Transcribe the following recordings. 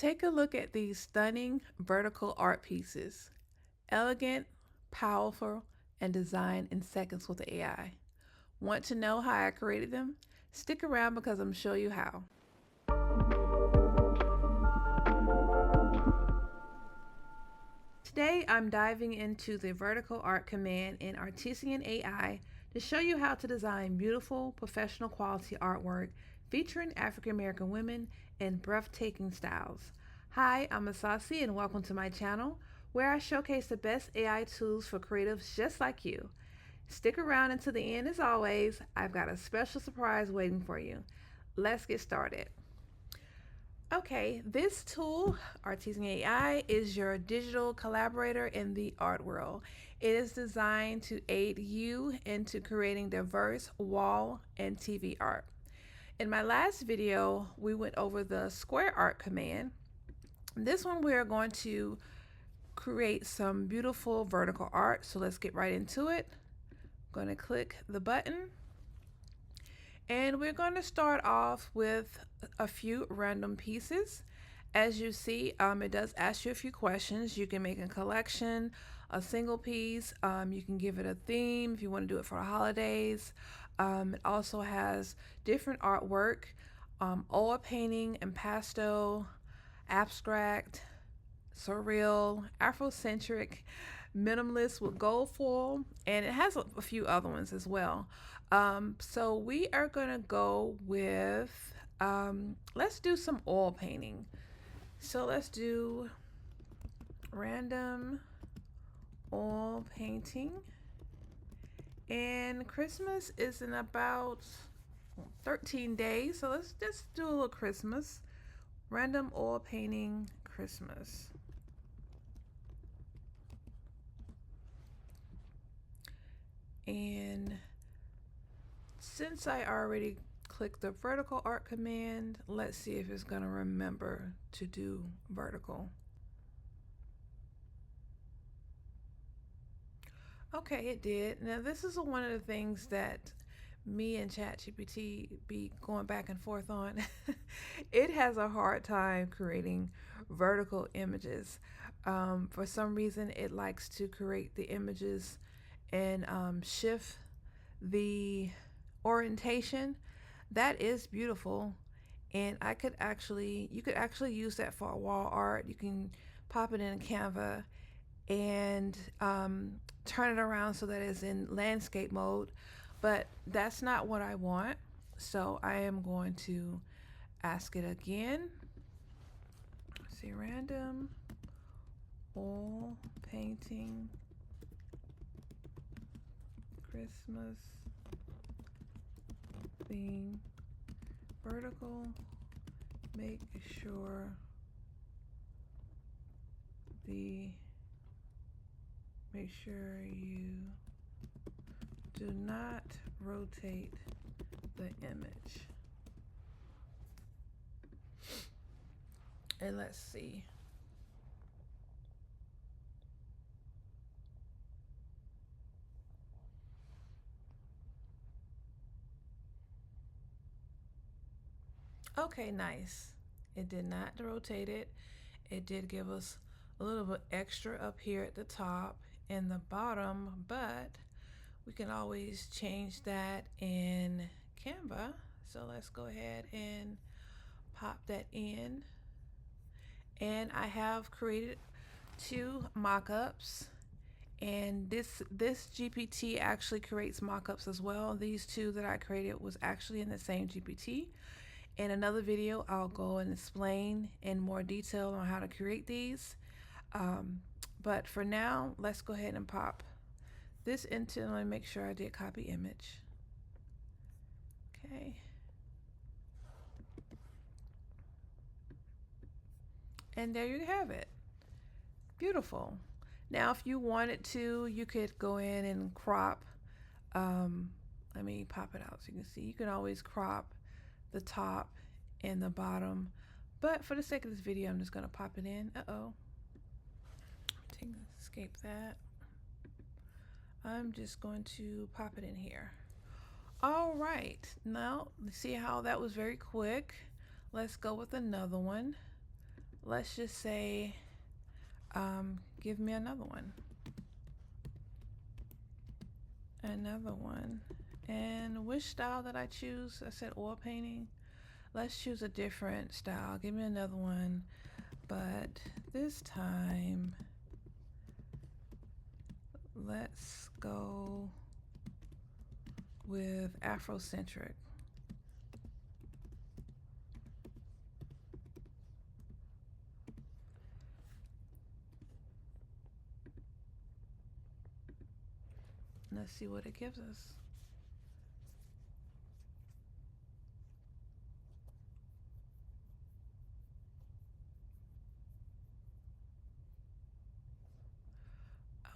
Take a look at these stunning vertical art pieces. Elegant, powerful, and designed in seconds with AI. Want to know how I created them? Stick around because I'm show you how. Today I'm diving into the vertical art command in Artisan AI to show you how to design beautiful, professional quality artwork featuring African American women in breathtaking styles. Hi, I'm Asasi and welcome to my channel where I showcase the best AI tools for creatives just like you. Stick around until the end as always. I've got a special surprise waiting for you. Let's get started. Okay, this tool, Artisan AI, is your digital collaborator in the art world. It is designed to aid you into creating diverse wall and TV art. In my last video, we went over the square art command. This one, we are going to create some beautiful vertical art. So let's get right into it. I'm going to click the button. And we're going to start off with a few random pieces. As you see, it does ask you a few questions. You can make a collection, a single piece. You can give it a theme if you want to do it for the holidays. It also has different artwork, oil painting and pastel, abstract, surreal, Afrocentric, minimalist with gold foil, and it has a few other ones as well. So we are gonna go with, let's do some oil painting. So let's do random oil painting. And Christmas is in about 13 days. So let's just do a little Christmas. Random oil painting Christmas. And since I already clicked the vertical art command, let's see if it's going to remember to do vertical. Okay, it did. Now this is one of the things that me and ChatGPT be going back and forth on. It has a hard time creating vertical images. For some reason, it likes to create the images and shift the orientation. That is beautiful, and you could actually use that for wall art. You can pop it in Canva and turn it around so that it's in landscape mode, but that's not what I want. So I am going to ask it again. Let's see, random oil painting Christmas theme vertical. Make sure you do not rotate the image. And let's see. Okay, nice. It did not rotate it. It did give us a little bit extra up here at the top and the bottom, but we can always change that in Canva. So let's go ahead and pop that in. And I have created two mock-ups, and this GPT actually creates mock-ups as well. These two that I created was actually in the same GPT. In another video, I'll go and explain in more detail on how to create these. But for now, let's go ahead and pop this into, let me make sure I did copy image. Okay. And there you have it. Beautiful. Now, if you wanted to, you could go in and crop. Let me pop it out so you can see. You can always crop the top and the bottom. But for the sake of this video, I'm just going to pop it in. Escape that. I'm just going to pop it in here. All right. Now, see how that was very quick. Let's go with another one. let's just say, give me another one. Another one. And which style did I choose? I said oil painting. Let's choose a different style. Give me another one. But this time, let's go with Afrocentric. Let's see what it gives us.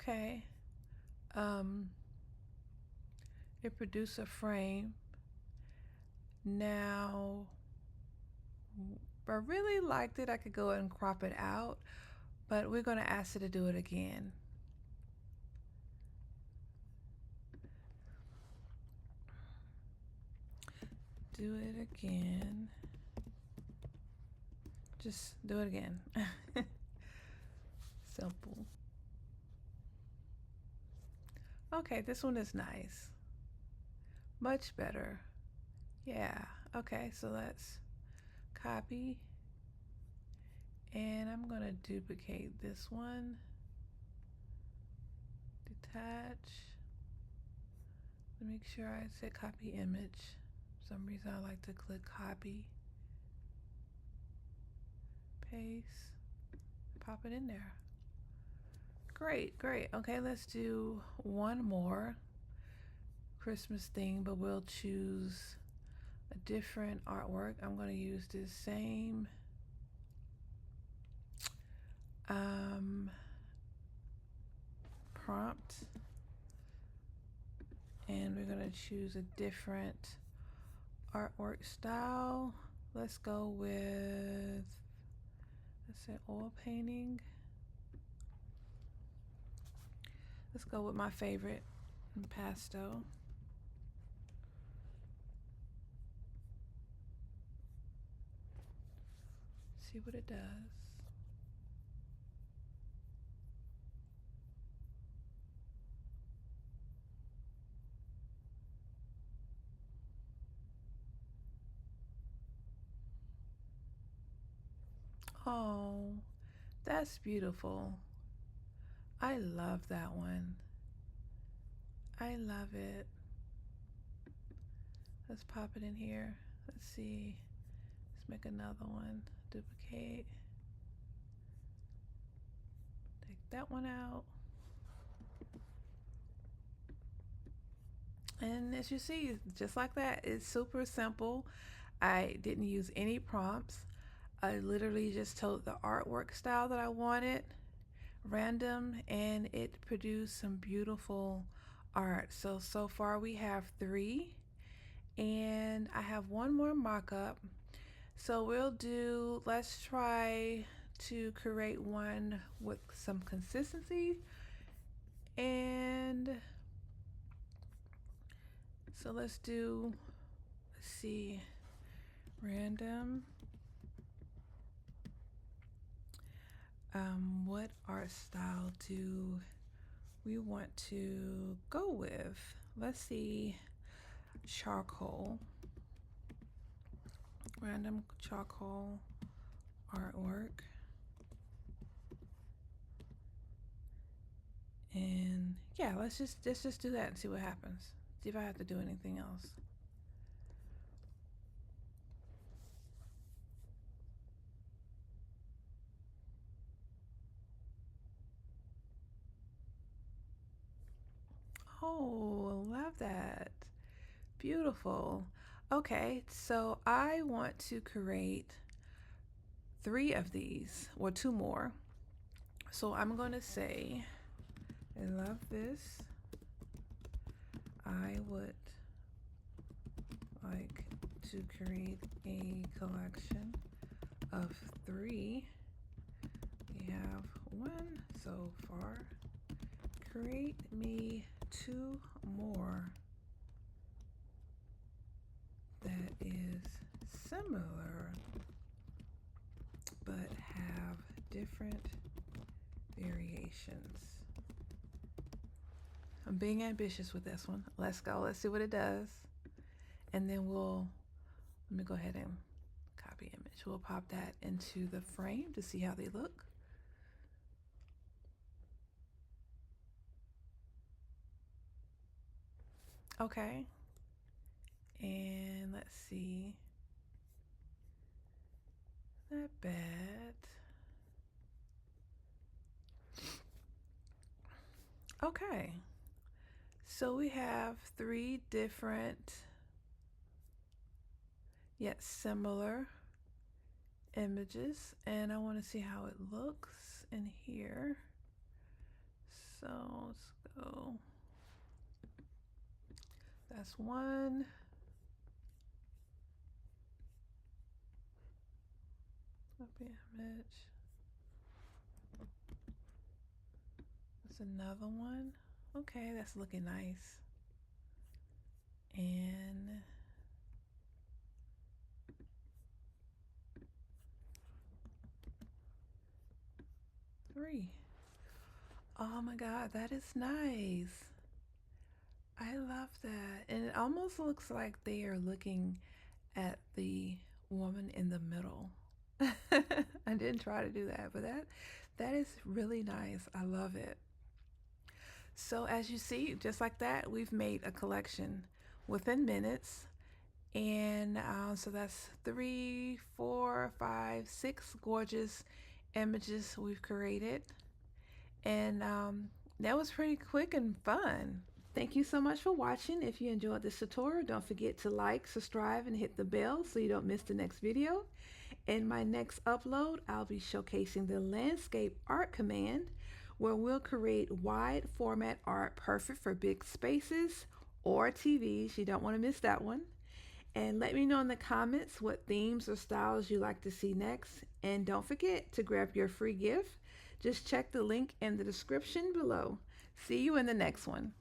Okay. Um, it produced a frame. Now, if I really liked it, I could go ahead and crop it out, but we're going to ask it to do it again. Do it again. Just do it again. Simple. Okay, this one is nice. Much better. Yeah. Okay, so let's copy. And I'm going to duplicate this one. Detach. Make sure I said copy image. For some reason I like to click copy. Paste. Pop it in there. Great, great. Okay, let's do one more Christmas thing, but we'll choose a different artwork. I'm going to use this same prompt, and we're going to choose a different artwork style. Let's go with, let's say, oil painting. Let's go with my favorite, pastel. See what it does. Oh, that's beautiful. I love that one. I love it. Let's pop it in here. Let's see. Let's make another one. Duplicate. Take that one out. And as you see, just like that, it's super simple. I didn't use any prompts. I literally just told the artwork style that I wanted, random, and it produced some beautiful art. So far we have 3, and I have one more mock-up. So let's try to create one with some consistency. And so let's see, random. What art style do we want to go with? Let's see, charcoal. Random charcoal artwork. And yeah, let's just do that and see what happens. See if I have to do anything else. Oh, love that. Beautiful. Okay, so I want to create 3 of these, or 2 more. So I'm going to say, I love this. I would like to create a collection of 3. We have 1 so far. Create me 2 more that is similar but variations. I'm being ambitious with this one. Let's go. Let's see what it does. And then let me go ahead and copy image. We'll pop that into the frame to see how they look. Okay. And let's see. Not bad. Okay. So we have three different yet similar images, and I want to see how it looks in here. So let's go. That's one. Copy image. That's another one. Okay, that's looking nice. And three. Oh my God, that is nice. I love that. And it almost looks like they are looking at the woman in the middle. I didn't try to do that, but that is really nice. I love it. So as you see, just like that, we've made a collection within minutes. And so that's 3, 4, 5, 6 gorgeous images we've created. And that was pretty quick and fun. Thank you so much for watching. If you enjoyed this tutorial, don't forget to like, subscribe, and hit the bell so you don't miss the next video. In my next upload, I'll be showcasing the landscape art command, where we'll create wide format art perfect for big spaces or TVs. You don't want to miss that one. And let me know in the comments what themes or styles you like to see next. And don't forget to grab your free gift. Just check the link in the description below. See you in the next one.